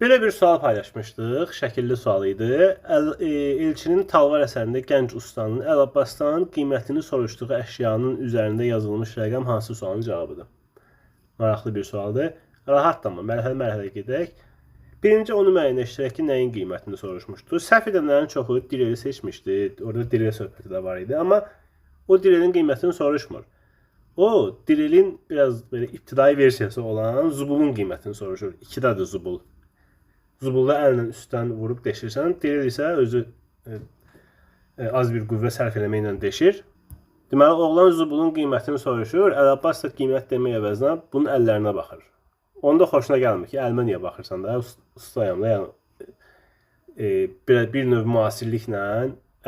Belə bir sual paylaşmışdıq. Şəkilli sual idi. Elçinin Talvar əsərində gənc ustanın Əl Abbasdan qiymətini soruşduğu əşyanın üzərində yazılmış rəqəm hansı sualın cavabıdır? Maraqlı bir sualdır. Rahatlanma, mərhələ-mərhələ gedək. Birinci onu müəyyənləşdirək ki, nəyin qiymətini soruşmuşdu. Səhv edənlərin çoxu direli seçmişdi. Orada direl söhbəti də var idi. Amma o direlin qiymətini soruşmur. O, direlin biraz belə ibtidai versiyası olan zubulun qiymətini soruşur. İkidadır zubul. Zubulda əllə üstdən vurub deşirsən. Direl isə özü az bir qüvvə sərf eləməklə deşir. Deməli, oğlan zubulun qiymətini soruşur. Əl Abbas da qiymət demək əvəzinə bunun əllərinə baxır. Onda xoşuna gəlmir ki, əlimə niyə baxırsan da, ustayam da, yəni bir növ müasirliklə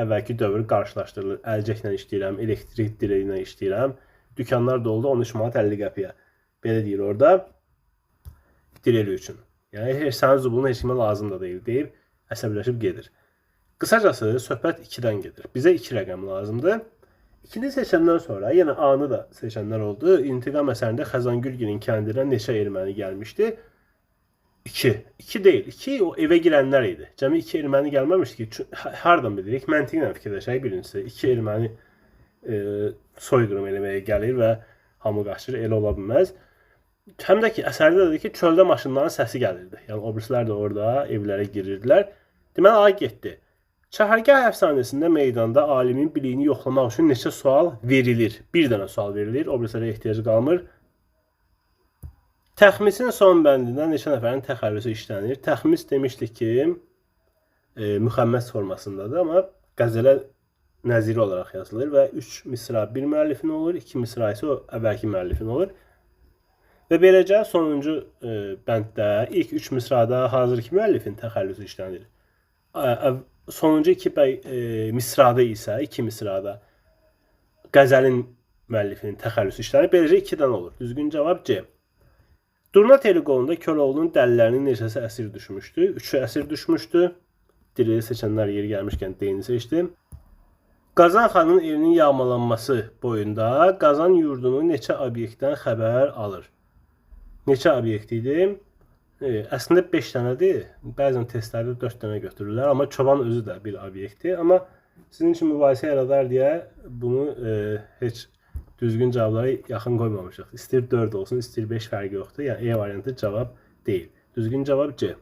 əvvəlki dövr qarşılaşdırılır. Əlcəklə işləyirəm, elektrik dirəyi ilə işləyirəm. Dükanlar doldu 13 manat 50 qəpiyə. Belə deyir orada direli üçün. Yəni sənin zubulun heç kimə lazım da deyil deyib əsəbləşib gedir. Qısacası söhbət 2-dən gedir. Bizə 2 rəqəm lazımdır. 2-ni seçəndən sonra yenə A-nı da seçənlər oldu. İntiqam əsərində Xəzangülgilin kəndinə neçə erməni gəlmişdi? 2. 2 deyil. 2 o evə girənlər idi. Cəmi 2 erməni gəlməmişdi ki, hardan bilirik? Məntiqlə fikirləşək birincisi. 2 erməni soyqırım eləməyə gəlir və hamı qaçır. Elə ola bilməz. Həm də ki, əsərdə dedi ki, çöldə maşınların səsi gəlirdi. Yəni obrislər də orada evlərə girirdilər. Deməli, A getdi. Çahargah əfsanəsində meydanda alimin biliyini yoxlamaq üçün neçə sual verilir? Bir dənə sual verilir, obrislərə ehtiyac qalmır. Təxmisin son bəndində neçə nəfərin təxəllüsü işlənir? Təxmis demişdik ki, müxəmməs formasındadır, amma qəzələ nəziri olaraq yazılır və 3 misra bir müəllifin olur, 2 misra isə o əvvəlki müəllifin olur. Və beləcə sonuncu bənddə ilk 3 misrada hazırki müəllifin təxəllüsü işlənir. Sonuncu 2 misrada isə 2 misrada qəzəlin müəllifinin təxəllüsü işlənir. Beləcə 2-dən olur. Düzgün cavab C. Durna Teleqolunda Köroğlu'nun dəlilərinin neçəsi əsir düşmüşdü? 3-ü əsir düşmüşdü. Direli seçənlər yeri gəlmişkən D-ni seçdim. Qazan xanın evinin yağmalanması boyunda Qazan yurdunu neçə obyektdən xəbər alır? Neçə obyekt idi? Əslində 5 dənədir. Bəzən testlərdə 4 dənə götürürlər. Amma çoban özü də bir obyektdir. Amma sizin üçün mübahisə yaradar deyə bunu heç düzgün cavablara yaxın qoymamışıq. İstir 4 olsun, istir 5 fərqi yoxdur. Yəni E variantı cavab deyil. Düzgün cavab C.